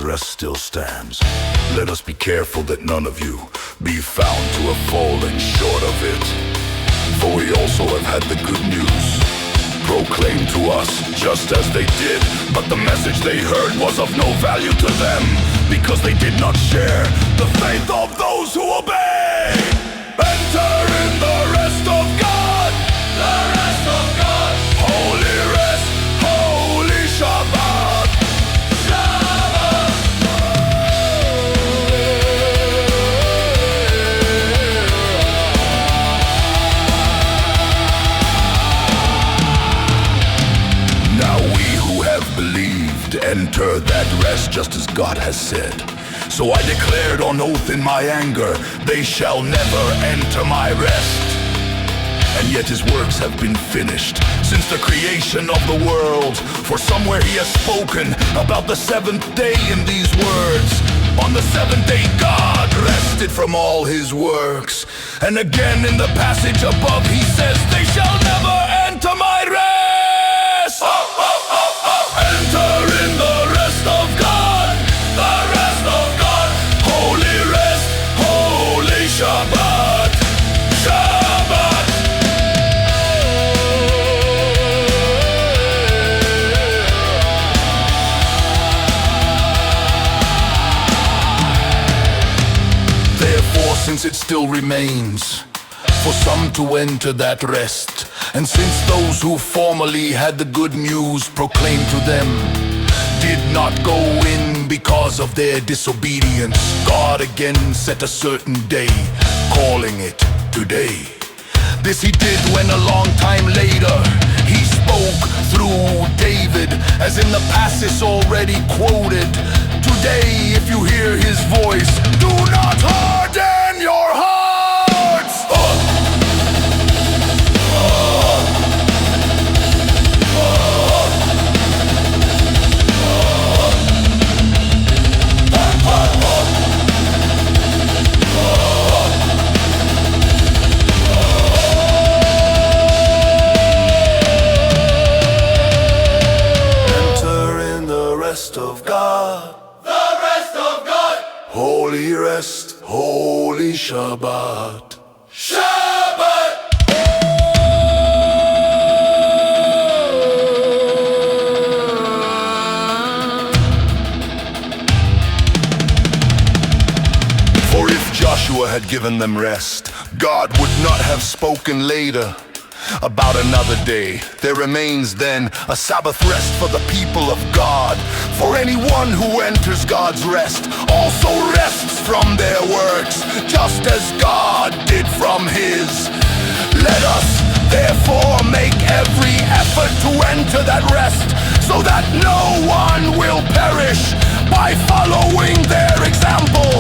rest still stands. Let us be careful that none of you be found to have fallen short of it. For we also have had the good news proclaimed to us just as they did. But the message they heard was of no value to them, because they did not share the faith of those who obey. Enter in the rest of God, the rest of God. Holy rest, holy Shabbat, Shabbat. Now we who have believed enter that rest just as God has said. So I declared on oath in my anger, they shall never enter my rest. And yet his works have been finished since the creation of the world. For somewhere he has spoken about the seventh day in these words: on the seventh day God rested from all his works. And again in the passage above he says, they shall never enter my rest. Enter in the rest of God, the rest of God. Holy rest, holy Shabbat, Shabbat. Therefore, since it still remains for some to enter that rest, and since those who formerly had the good news proclaimed to them did not go in because of their disobedience, God again set a certain day, calling it today. This he did when a long time later he spoke through David, as in the passage already quoted. Today, if you hear his voice, do not harden your hearts. Of God, the rest of God. Holy rest, holy Shabbat, Shabbat. For if Joshua had given them rest, God would not have spoken later about another day. There remains then a Sabbath rest for the people of God. For anyone who enters God's rest also rests from their works, just as God did from his. Let us therefore make every effort to enter that rest, so that no one will perish by following their example.